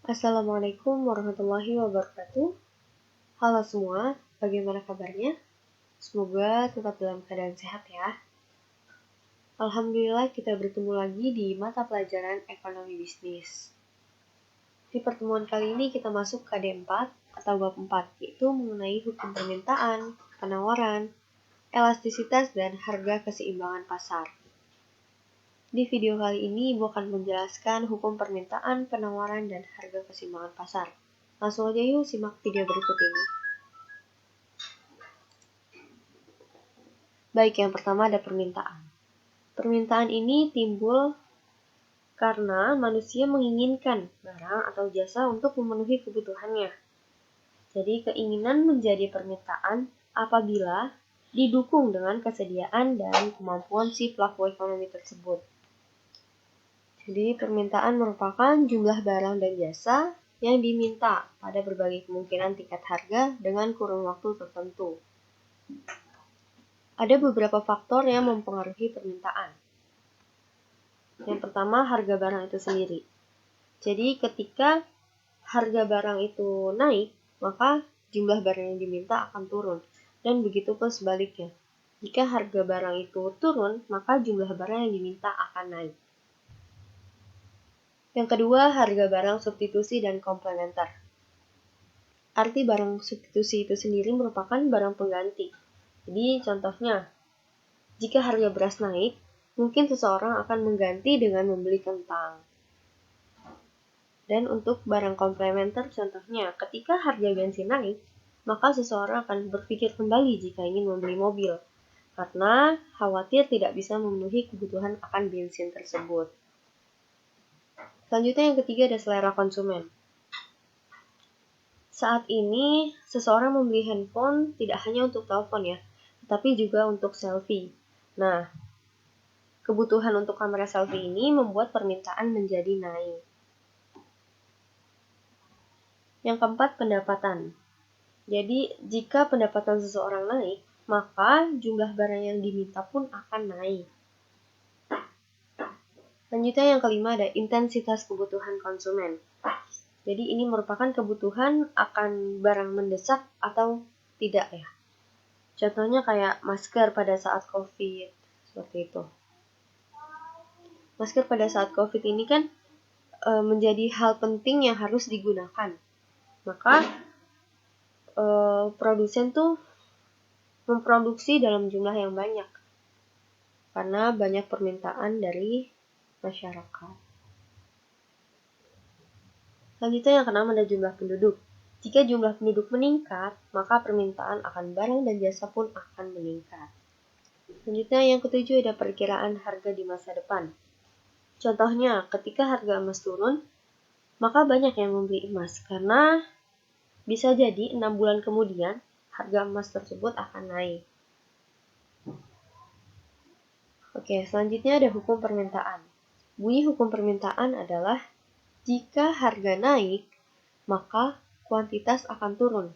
Assalamualaikum warahmatullahi wabarakatuh. Halo semua, bagaimana kabarnya? Semoga tetap dalam keadaan sehat ya. Alhamdulillah kita bertemu lagi di mata pelajaran ekonomi bisnis. Di pertemuan kali ini kita masuk ke KD4 atau bab 4, yaitu mengenai hukum permintaan, penawaran, elastisitas, dan harga keseimbangan pasar. Di video kali ini, Ibu akan menjelaskan hukum permintaan, penawaran, dan harga keseimbangan pasar. Langsung aja yuk simak video berikut ini. Baik, yang pertama ada permintaan. Permintaan ini timbul karena manusia menginginkan barang atau jasa untuk memenuhi kebutuhannya. Jadi keinginan menjadi permintaan apabila didukung dengan kesediaan dan kemampuan si pelaku ekonomi tersebut. Jadi permintaan merupakan jumlah barang dan jasa yang diminta pada berbagai kemungkinan tingkat harga dengan kurun waktu tertentu. Ada beberapa faktor yang mempengaruhi permintaan. Yang pertama, harga barang itu sendiri. Jadi ketika harga barang itu naik, maka jumlah barang yang diminta akan turun. Dan begitu pun sebaliknya. Jika harga barang itu turun, maka jumlah barang yang diminta akan naik. Yang kedua, harga barang substitusi dan komplementer. Arti barang substitusi itu sendiri merupakan barang pengganti. Jadi contohnya, jika harga beras naik, mungkin seseorang akan mengganti dengan membeli kentang. Dan untuk barang komplementer contohnya, ketika harga bensin naik, maka seseorang akan berpikir kembali jika ingin membeli mobil, karena khawatir tidak bisa memenuhi kebutuhan akan bensin tersebut. Selanjutnya yang ketiga ada selera konsumen. Saat ini, seseorang membeli handphone tidak hanya untuk telepon ya, tetapi juga untuk selfie. Nah, kebutuhan untuk kamera selfie ini membuat permintaan menjadi naik. Yang keempat, pendapatan. Jadi, jika pendapatan seseorang naik, maka jumlah barang yang diminta pun akan naik. Selanjutnya yang kelima ada intensitas kebutuhan konsumen. Jadi, ini merupakan kebutuhan akan barang mendesak atau tidak ya. Contohnya kayak masker pada saat COVID, seperti itu. Masker pada saat COVID ini kan menjadi hal penting yang harus digunakan. Maka produsen tuh memproduksi dalam jumlah yang banyak karena banyak permintaan dari masyarakat. Selanjutnya yang keenam ada jumlah penduduk. Jika jumlah penduduk meningkat, maka permintaan akan barang dan jasa pun akan meningkat. Selanjutnya yang ketujuh ada perkiraan harga di masa depan. Contohnya, ketika harga emas turun, maka banyak yang membeli emas karena bisa jadi 6 bulan kemudian harga emas tersebut akan naik. Oke, selanjutnya ada hukum permintaan. Bunyi hukum permintaan adalah jika harga naik, maka kuantitas akan turun.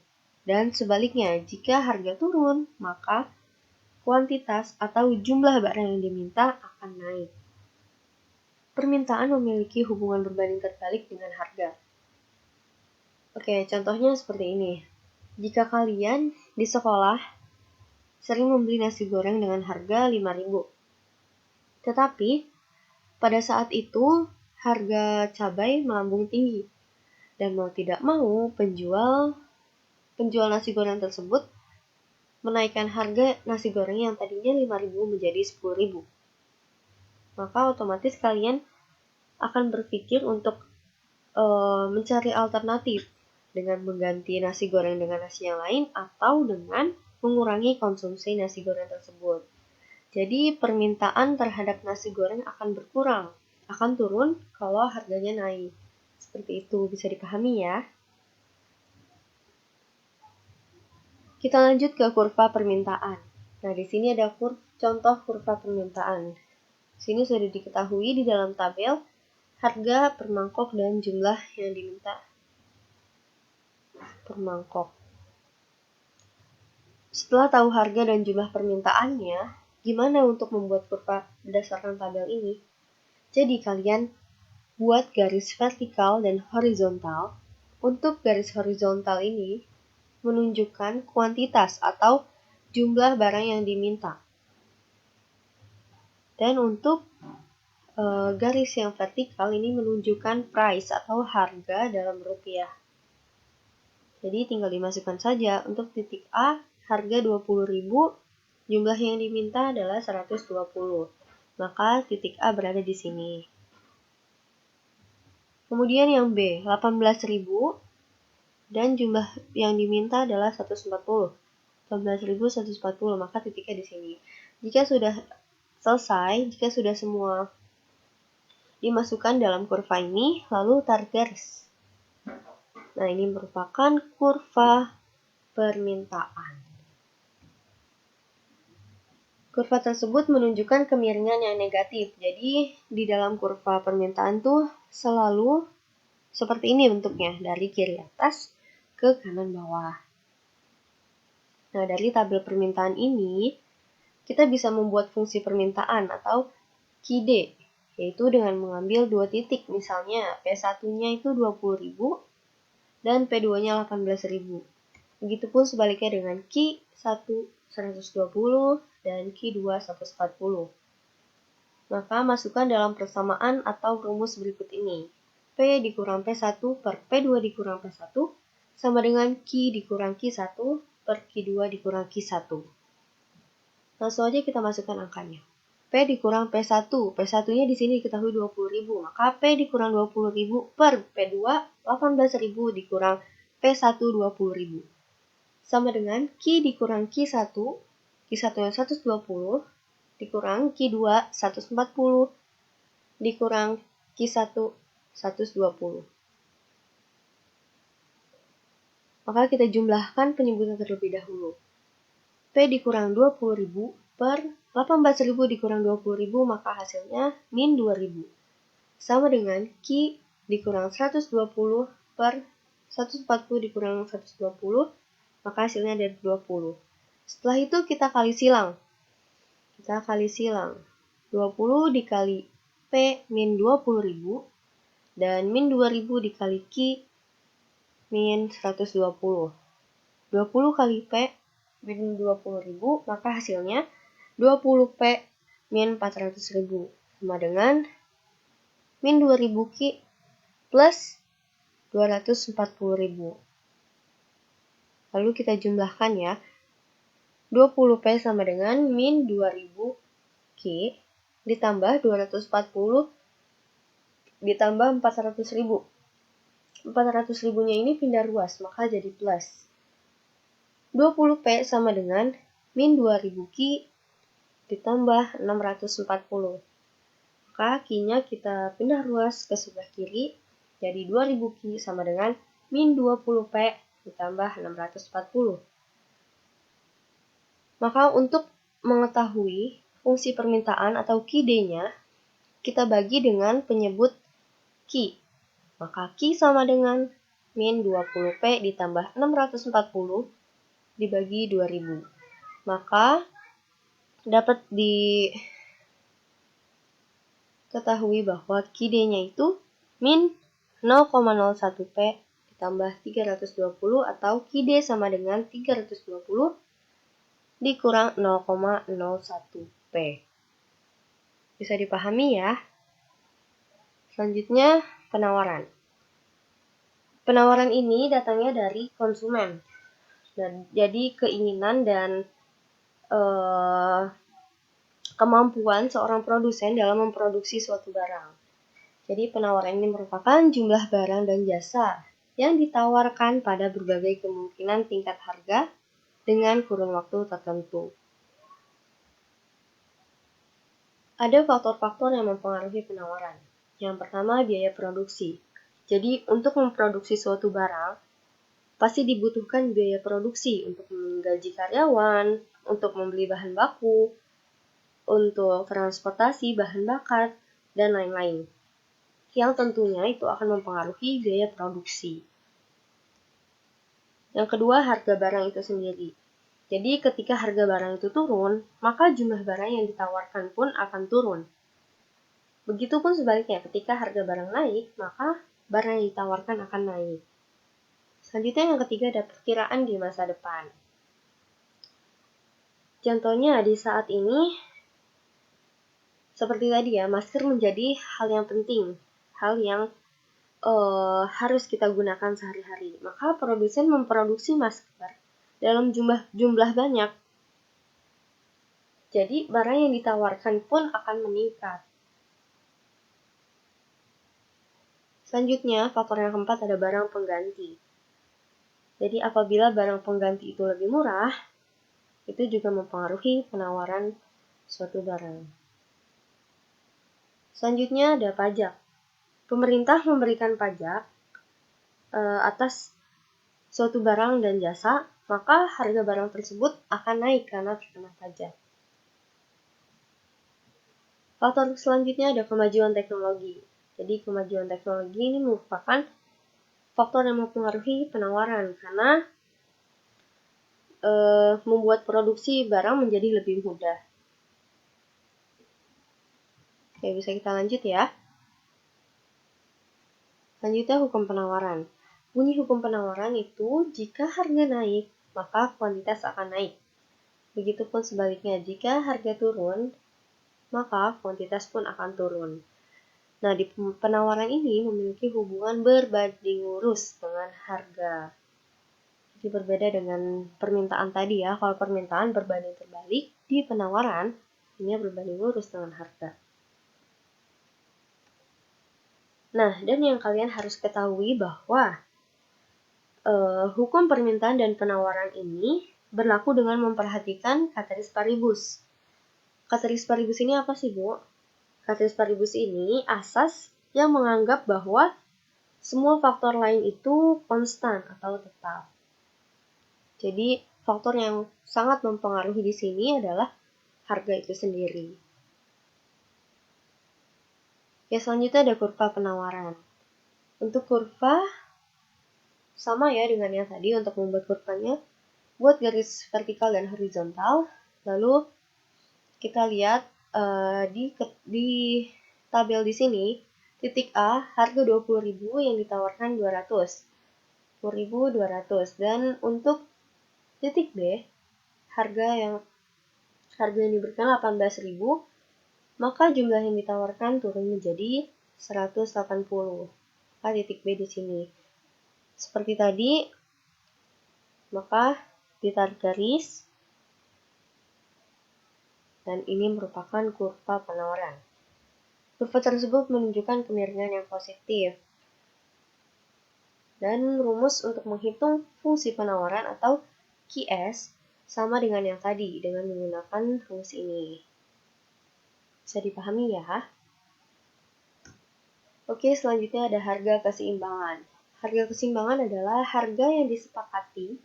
Dan sebaliknya, jika harga turun, maka kuantitas atau jumlah barang yang diminta akan naik. Permintaan memiliki hubungan berbanding terbalik dengan harga. Oke, contohnya seperti ini. Jika kalian di sekolah sering membeli nasi goreng dengan harga 5.000, tetapi pada saat itu harga cabai melambung tinggi. Dan mau tidak mau, penjual nasi goreng tersebut menaikkan harga nasi goreng yang tadinya 5.000 menjadi 10.000. Maka otomatis kalian akan berpikir untuk mencari alternatif dengan mengganti nasi goreng dengan nasi yang lain atau dengan mengurangi konsumsi nasi goreng tersebut. Jadi permintaan terhadap nasi goreng akan berkurang, akan turun kalau harganya naik. Seperti itu, bisa dipahami ya. Kita lanjut ke kurva permintaan. Nah, di sini ada contoh kurva permintaan. Sini sudah diketahui di dalam tabel harga per mangkok dan jumlah yang diminta per mangkok. Setelah tahu harga dan jumlah permintaannya, gimana untuk membuat kurva berdasarkan tabel ini? Jadi kalian buat garis vertikal dan horizontal. Untuk garis horizontal ini menunjukkan kuantitas atau jumlah barang yang diminta. Dan untuk garis yang vertikal ini menunjukkan price atau harga dalam rupiah. Jadi tinggal dimasukkan saja. Untuk titik A, harga 20.000, jumlah yang diminta adalah 120. Maka titik A berada di sini. Kemudian yang B, 18.000 dan jumlah yang diminta adalah 140. 18.140, maka titiknya di sini. Jika sudah selesai, jika sudah semua dimasukkan dalam kurva ini, lalu tarik garis. Nah, ini merupakan kurva permintaan. Kurva tersebut menunjukkan kemiringan yang negatif. Jadi, di dalam kurva permintaan tuh selalu seperti ini bentuknya, dari kiri atas ke kanan bawah. Nah, dari tabel permintaan ini, kita bisa membuat fungsi permintaan atau KID, yaitu dengan mengambil dua titik. Misalnya, P1-nya itu 20.000 dan P2-nya 18.000. Begitupun sebaliknya dengan Q1 120 dan Q2 140. Maka masukkan dalam persamaan atau rumus berikut ini. P dikurang P1 per P2 dikurang P1 sama dengan Q dikurang Q1 per Q2 dikurang Q1. Langsung aja kita masukkan angkanya. P dikurang P1. P1-nya di sini diketahui 20.000. Maka P dikurang 20.000 per P2 18.000 dikurang P1 20.000. Sama dengan Q dikurang Q1. Q1-nya 120 dikurang Q2 140 dikurang Q1 120. Maka kita jumlahkan penyebutan terlebih dahulu. P dikurang 20.000 per 18.000 dikurang 20.000, maka hasilnya min 2.000. Sama dengan Q dikurang 120 per 140 dikurang 120, maka hasilnya dari 20. Setelah itu kita kali silang. 20 dikali P min 20.000 dan min 2.000 dikali Q min 120. 20 kali P min 20.000, maka hasilnya 20P min 400.000 sama dengan min 2.000 Q plus 240.000. Lalu kita jumlahkan ya. 20P sama dengan min 2.000 Q ditambah 240 ditambah 400.000. 400.000-nya ini pindah ruas, maka jadi plus. 20P sama dengan min 2.000 Q ditambah 640. Maka Q-nya kita pindah ruas ke sebelah kiri, jadi 2.000 Q sama dengan min 20P ditambah 640. Maka untuk mengetahui fungsi permintaan atau KID-nya, kita bagi dengan penyebut Q. Maka Q sama dengan min 20P ditambah 640 dibagi 2000. Maka dapat diketahui bahwa KID-nya itu min 0,01P ditambah 320 atau KID sama dengan 320 dikurang 0,01P. Bisa dipahami ya? Selanjutnya, penawaran. Penawaran ini datangnya dari konsumen. Dan jadi keinginan dan kemampuan seorang produsen dalam memproduksi suatu barang. Jadi penawaran ini merupakan jumlah barang dan jasa yang ditawarkan pada berbagai kemungkinan tingkat harga dengan kurun waktu tertentu. Ada faktor-faktor yang mempengaruhi penawaran. Yang pertama, biaya produksi. Jadi, untuk memproduksi suatu barang, pasti dibutuhkan biaya produksi untuk menggaji karyawan, untuk membeli bahan baku, untuk transportasi bahan bakar, dan lain-lain. Yang tentunya itu akan mempengaruhi biaya produksi. Yang kedua, harga barang itu sendiri. Jadi ketika harga barang itu turun, maka jumlah barang yang ditawarkan pun akan turun. Begitupun sebaliknya, ketika harga barang naik, maka barang yang ditawarkan akan naik. Selanjutnya yang ketiga ada perkiraan di masa depan. Contohnya di saat ini, seperti tadi ya, masker menjadi hal yang penting, hal yang harus kita gunakan sehari-hari. Maka produsen memproduksi masker dalam jumlah banyak. Jadi barang yang ditawarkan pun akan meningkat. Selanjutnya, faktor yang keempat ada barang pengganti. Jadi apabila barang pengganti itu lebih murah, itu juga mempengaruhi penawaran suatu barang. Selanjutnya ada pajak. Pemerintah memberikan pajak atas suatu barang dan jasa, maka harga barang tersebut akan naik karena terkena pajak. Faktor selanjutnya ada kemajuan teknologi. Jadi kemajuan teknologi ini merupakan faktor yang mempengaruhi penawaran karena membuat produksi barang menjadi lebih mudah. Oke, bisa kita lanjut ya. Selanjutnya hukum penawaran. Bunyi hukum penawaran itu jika harga naik, maka kuantitas akan naik. Begitupun sebaliknya, jika harga turun, maka kuantitas pun akan turun. Nah, di penawaran ini memiliki hubungan berbanding lurus dengan harga. Jadi berbeda dengan permintaan tadi ya. Kalau permintaan berbanding terbalik, di penawaran ini berbanding lurus dengan harga. Nah, dan yang kalian harus ketahui bahwa hukum permintaan dan penawaran ini berlaku dengan memperhatikan ceteris paribus. Ceteris paribus ini apa sih, Bu? Ceteris paribus ini asas yang menganggap bahwa semua faktor lain itu konstan atau tetap. Jadi, faktor yang sangat mempengaruhi di sini adalah harga itu sendiri. Ya, selanjutnya ada kurva penawaran. Untuk kurva, sama ya dengan yang tadi, untuk membuat kurvanya, buat garis vertikal dan horizontal. Lalu, kita lihat di tabel di sini, titik A, harga 20.000 yang ditawarkan 200. 10.200. Dan untuk titik B, harga yang diberikan 18.000, maka jumlah yang ditawarkan turun menjadi 180. Maka titik B di sini. Seperti tadi, maka ditarik garis, dan ini merupakan kurva penawaran. Kurva tersebut menunjukkan kemiringan yang positif. Dan rumus untuk menghitung fungsi penawaran atau QS sama dengan yang tadi, dengan menggunakan rumus ini. Bisa dipahami ya? Oke, selanjutnya ada harga keseimbangan. Harga keseimbangan adalah harga yang disepakati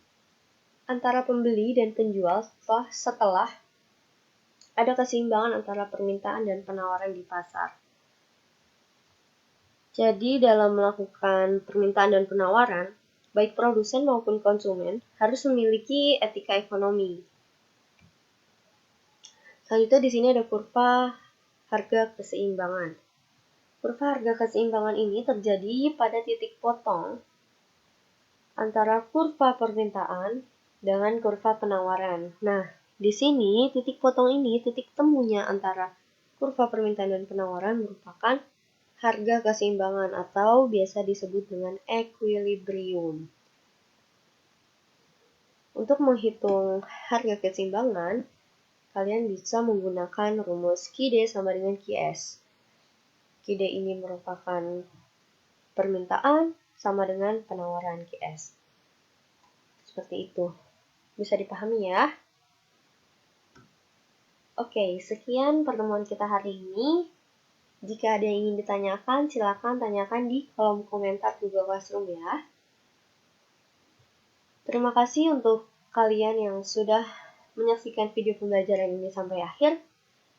antara pembeli dan penjual setelah ada keseimbangan antara permintaan dan penawaran di pasar. Jadi dalam melakukan permintaan dan penawaran, baik produsen maupun konsumen harus memiliki etika ekonomi. Selanjutnya di sini ada kurva harga keseimbangan. Kurva harga keseimbangan ini terjadi pada titik potong antara kurva permintaan dengan kurva penawaran. Nah, di sini titik potong ini, titik temunya antara kurva permintaan dan penawaran merupakan harga keseimbangan atau biasa disebut dengan equilibrium. Untuk menghitung harga keseimbangan, kalian bisa menggunakan rumus QD sama dengan QS. QD ini merupakan permintaan sama dengan penawaran QS. Seperti itu. Bisa dipahami ya? Oke, sekian pertemuan kita hari ini. Jika ada yang ingin ditanyakan, silakan tanyakan di kolom komentar Google Classroom ya. Terima kasih untuk kalian yang sudah menyaksikan video pembelajaran ini sampai akhir.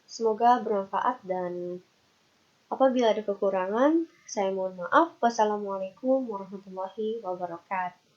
Semoga bermanfaat dan apabila ada kekurangan, saya mohon maaf. Wassalamualaikum warahmatullahi wabarakatuh.